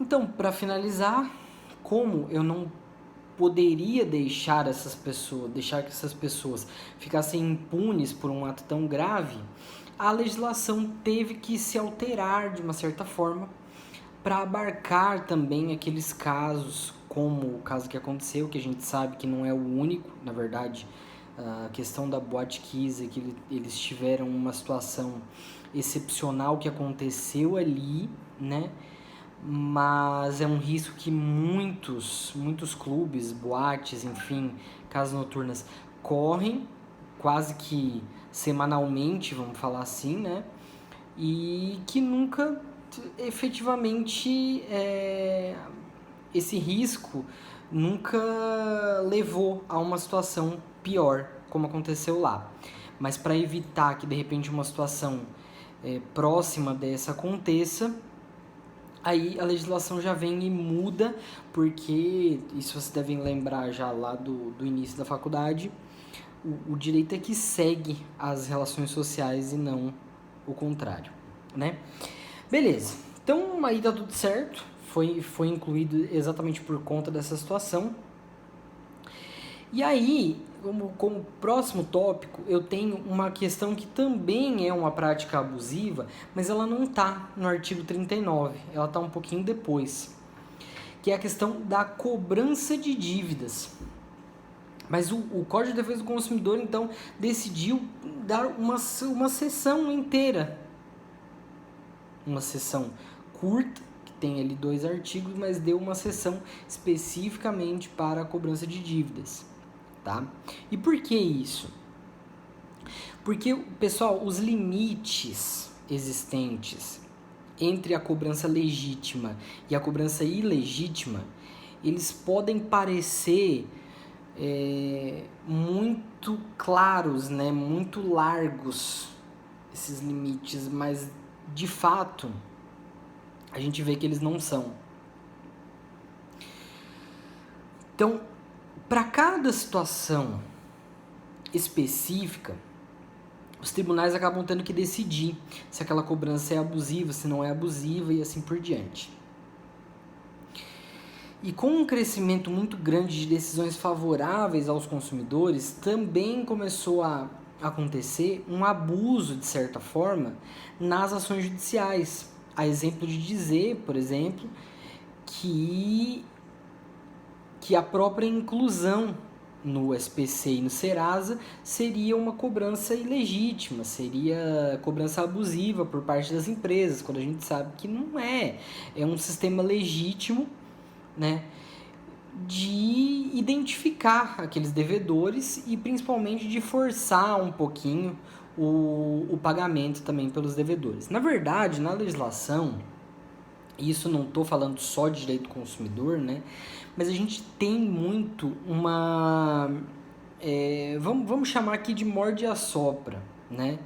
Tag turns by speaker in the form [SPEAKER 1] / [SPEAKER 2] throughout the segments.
[SPEAKER 1] Então, para finalizar, como eu não poderia deixar que essas pessoas ficassem impunes por um ato tão grave, a legislação teve que se alterar de uma certa forma para abarcar também aqueles casos, como o caso que aconteceu, que a gente sabe que não é o único, na verdade, a questão da Boate Kiss, que eles tiveram uma situação excepcional que aconteceu ali, né? Mas é um risco que muitos clubes, boates, enfim, casas noturnas correm quase que semanalmente, vamos falar assim, né? E que nunca efetivamente esse risco nunca levou a uma situação pior, como aconteceu lá. Mas para evitar que de repente uma situação próxima dessa aconteça, aí a legislação já vem e muda, porque isso vocês devem lembrar já lá do início da faculdade, o direito é que segue as relações sociais e não o contrário, né? Beleza, então aí tá tudo certo, foi incluído exatamente por conta dessa situação. E aí, como próximo tópico, eu tenho uma questão que também é uma prática abusiva, mas ela não tá no artigo 39, ela tá um pouquinho depois, que é a questão da cobrança de dívidas. Mas o Código de Defesa do Consumidor, então, decidiu dar uma sessão inteira. Uma sessão curta, que tem ali 2 artigos, mas deu uma sessão especificamente para a cobrança de dívidas. Tá? E por que isso? Porque, pessoal, os limites existentes entre a cobrança legítima e a cobrança ilegítima, eles podem parecer muito claros, né? Muito largos, esses limites, mas de fato a gente vê que eles não são. Então, para cada situação específica, os tribunais acabam tendo que decidir se aquela cobrança é abusiva, se não é abusiva e assim por diante. E com um crescimento muito grande de decisões favoráveis aos consumidores, também começou a acontecer um abuso, de certa forma, nas ações judiciais. A exemplo de dizer, por exemplo, que a própria inclusão no SPC e no Serasa seria uma cobrança ilegítima, seria cobrança abusiva por parte das empresas, quando a gente sabe que não é. É um sistema legítimo, né, de identificar aqueles devedores e principalmente de forçar um pouquinho o pagamento também pelos devedores. Na verdade, na legislação, isso não estou falando só de direito do consumidor, né? Mas a gente tem muito uma... vamos chamar aqui de morde e assopra, né?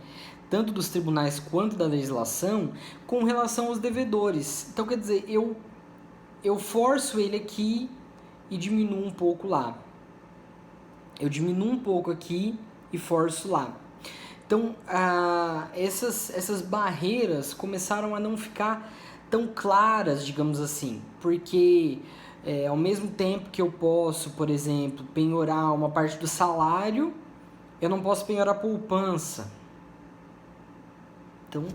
[SPEAKER 1] Tanto dos tribunais quanto da legislação com relação aos devedores. Então, quer dizer, eu forço ele aqui e diminuo um pouco lá. Eu diminuo um pouco aqui e forço lá. Então, essas barreiras começaram a não ficar tão claras, digamos assim, porque ao mesmo tempo que eu posso, por exemplo, penhorar uma parte do salário, eu não posso penhorar a poupança. Então,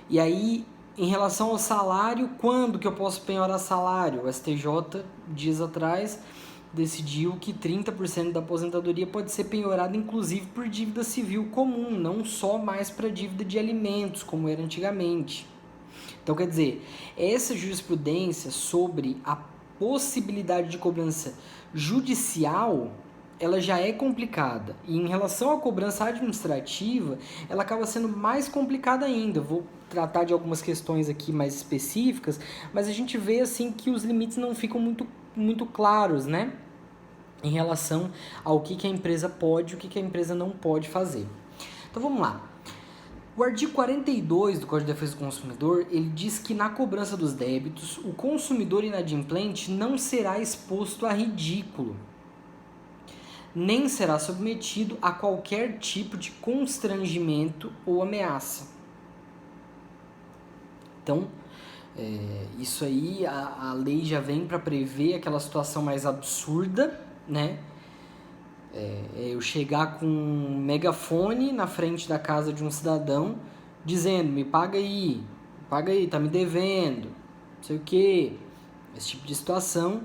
[SPEAKER 1] e aí, em relação ao salário, quando que eu posso penhorar salário? O STJ, dias atrás, decidiu que 30% da aposentadoria pode ser penhorada inclusive por dívida civil comum, não só mais para dívida de alimentos, como era antigamente. Então, quer dizer, essa jurisprudência sobre a possibilidade de cobrança judicial, ela já é complicada. E em relação à cobrança administrativa, ela acaba sendo mais complicada ainda. Vou tratar de algumas questões aqui mais específicas, mas a gente vê assim que os limites não ficam muito claros, né? Em relação ao que a empresa pode e o que a empresa não pode fazer. Então vamos lá. O artigo 42 do Código de Defesa do Consumidor, ele diz que na cobrança dos débitos, o consumidor inadimplente não será exposto a ridículo, nem será submetido a qualquer tipo de constrangimento ou ameaça. Então, Isso aí, a lei já vem para prever aquela situação mais absurda, né? Eu chegar com um megafone na frente da casa de um cidadão, dizendo, me paga aí, tá me devendo, não sei o que. Esse tipo de situação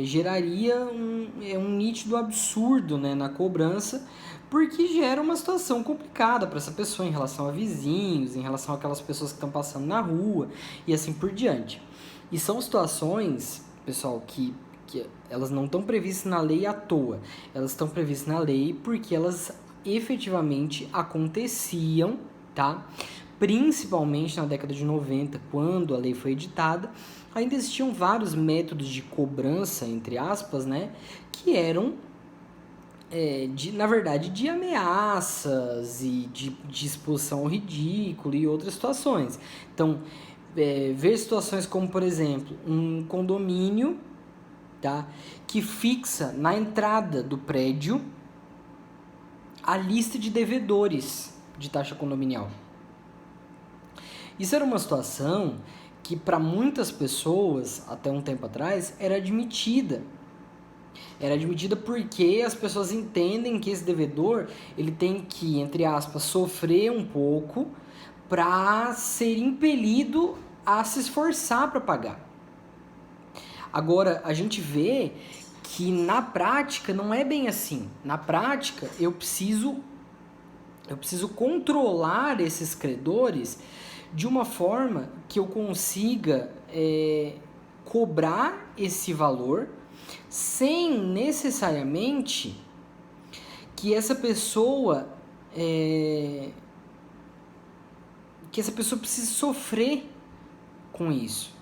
[SPEAKER 1] geraria um nítido absurdo, né, na cobrança, porque gera uma situação complicada para essa pessoa em relação a vizinhos, em relação àquelas pessoas que estão passando na rua e assim por diante. E são situações, pessoal, que elas não estão previstas na lei à toa. Elas estão previstas na lei porque elas efetivamente aconteciam, tá? Principalmente na década de 90, quando a lei foi editada, ainda existiam vários métodos de cobrança, entre aspas, né? Que eram, na verdade, de ameaças e de exposição ao ridículo e outras situações. Então, ver situações como, por exemplo, um condomínio, tá, que fixa na entrada do prédio a lista de devedores de taxa condominial. Isso era uma situação que para muitas pessoas, até um tempo atrás, era admitida. Era admitida porque as pessoas entendem que esse devedor ele tem que, entre aspas, sofrer um pouco para ser impelido a se esforçar para pagar. Agora, a gente vê que na prática não é bem assim. Na prática, eu preciso controlar esses credores de uma forma que eu consiga cobrar esse valor sem necessariamente que essa pessoa precise sofrer com isso.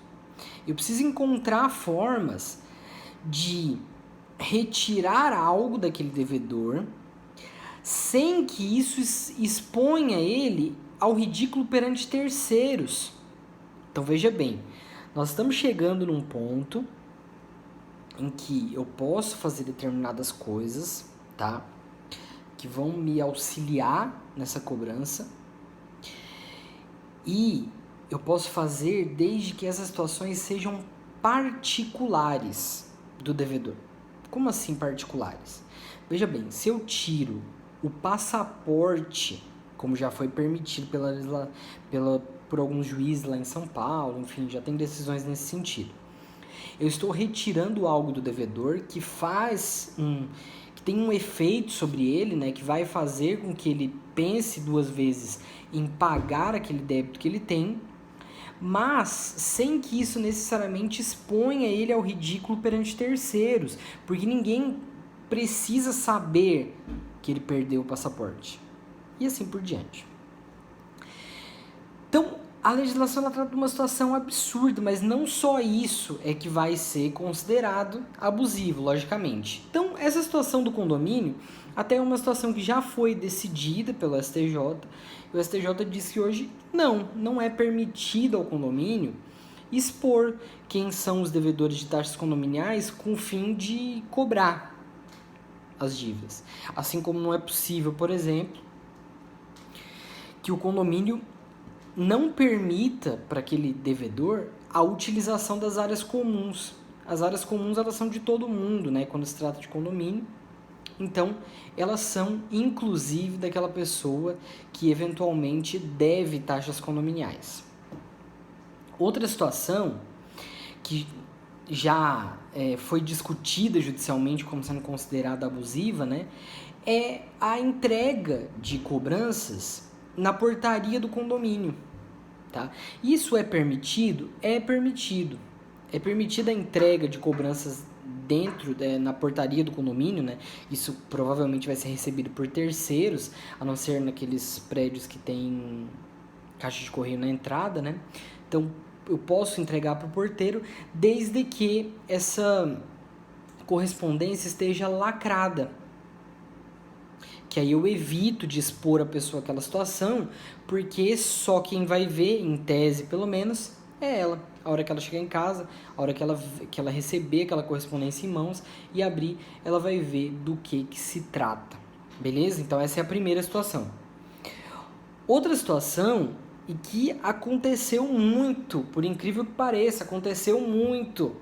[SPEAKER 1] Eu preciso encontrar formas de retirar algo daquele devedor sem que isso exponha ele ao ridículo perante terceiros. Então veja bem, nós estamos chegando num ponto em que eu posso fazer determinadas coisas, tá? Que vão me auxiliar nessa cobrança. E eu posso fazer desde que essas situações sejam particulares do devedor. Como assim particulares? Veja bem, se eu tiro o passaporte, como já foi permitido por alguns juízes lá em São Paulo, enfim, já tem decisões nesse sentido. Eu estou retirando algo do devedor que tem um efeito sobre ele, né, que vai fazer com que ele pense duas vezes em pagar aquele débito que ele tem, mas sem que isso necessariamente exponha ele ao ridículo perante terceiros, porque ninguém precisa saber que ele perdeu o passaporte. E assim por diante. Então, a legislação trata de uma situação absurda, mas não só isso é que vai ser considerado abusivo, logicamente. Então, essa situação do condomínio até é uma situação que já foi decidida pelo STJ. O STJ disse que hoje não é permitido ao condomínio expor quem são os devedores de taxas condominiais com o fim de cobrar as dívidas. Assim como não é possível, por exemplo, que o condomínio não permita para aquele devedor a utilização das áreas comuns. As áreas comuns, elas são de todo mundo, né? Quando se trata de condomínio. Então, elas são inclusive daquela pessoa que eventualmente deve taxas condominiais. Outra situação que já foi discutida judicialmente como sendo considerada abusiva, né? É a entrega de cobranças na portaria do condomínio, tá? Isso é permitido? É permitido. É permitida a entrega de cobranças na portaria do condomínio, né? Isso provavelmente vai ser recebido por terceiros, a não ser naqueles prédios que tem caixa de correio na entrada, né? Então, eu posso entregar para o porteiro desde que essa correspondência esteja lacrada, que aí eu evito de expor a pessoa àquela situação, porque só quem vai ver, em tese pelo menos, é ela. A hora que ela chegar em casa, a hora que ela receber aquela correspondência em mãos e abrir, ela vai ver do que se trata. Beleza? Então essa é a primeira situação. Outra situação e que aconteceu muito, por incrível que pareça, aconteceu muito,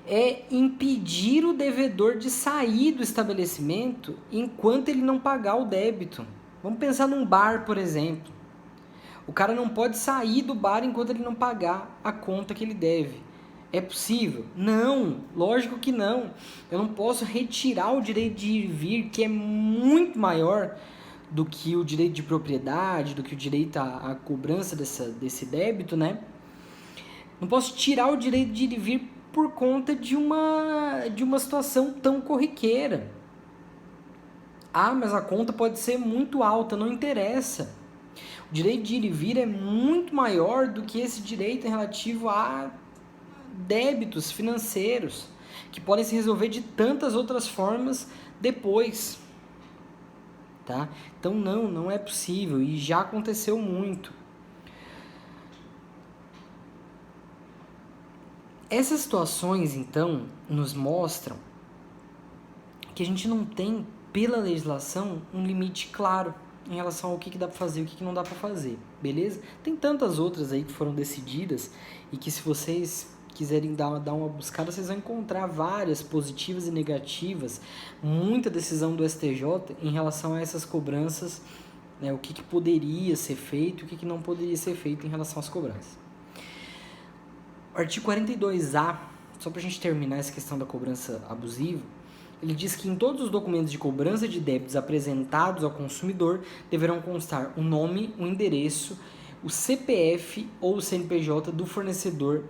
[SPEAKER 1] é impedir o devedor de sair do estabelecimento enquanto ele não pagar o débito. Vamos pensar num bar, por exemplo. O cara não pode sair do bar enquanto ele não pagar a conta que ele deve. É possível? Não, lógico que não. Eu não posso retirar o direito de ir e vir, que é muito maior do que o direito de propriedade, do que o direito à cobrança desse débito, né? Não posso tirar o direito de ir e vir por conta de uma situação tão corriqueira. Ah, mas a conta pode ser muito alta, não interessa. O direito de ir e vir é muito maior do que esse direito relativo a débitos financeiros, que podem se resolver de tantas outras formas depois. Tá? Então não é possível e já aconteceu muito. Essas situações, então, nos mostram que a gente não tem, pela legislação, um limite claro em relação ao que dá para fazer e o que não dá para fazer, beleza? Tem tantas outras aí que foram decididas e que, se vocês quiserem dar uma buscada, vocês vão encontrar várias positivas e negativas, muita decisão do STJ em relação a essas cobranças, né, o que poderia ser feito e o que não poderia ser feito em relação às cobranças. O artigo 42A, só para a gente terminar essa questão da cobrança abusiva, ele diz que em todos os documentos de cobrança de débitos apresentados ao consumidor deverão constar o nome, o endereço, o CPF ou o CNPJ do fornecedor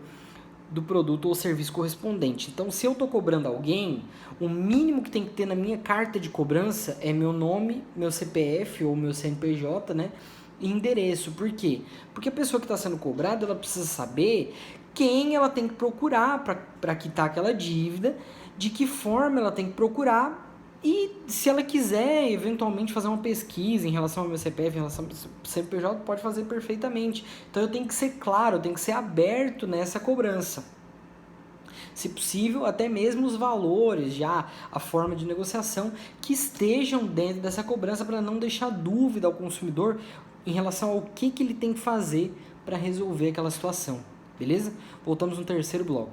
[SPEAKER 1] do produto ou serviço correspondente. Então, se eu estou cobrando alguém, o mínimo que tem que ter na minha carta de cobrança é meu nome, meu CPF ou meu CNPJ, né? E endereço. Por quê? Porque a pessoa que está sendo cobrada, ela precisa saber quem ela tem que procurar para quitar aquela dívida, de que forma ela tem que procurar, e se ela quiser eventualmente fazer uma pesquisa em relação ao meu CPF, em relação ao meu CNPJ, pode fazer perfeitamente. Então eu tenho que ser claro, eu tenho que ser aberto nessa cobrança. Se possível, até mesmo os valores, já a forma de negociação, que estejam dentro dessa cobrança, para não deixar dúvida ao consumidor em relação ao que ele tem que fazer para resolver aquela situação. Beleza? Voltamos no terceiro bloco.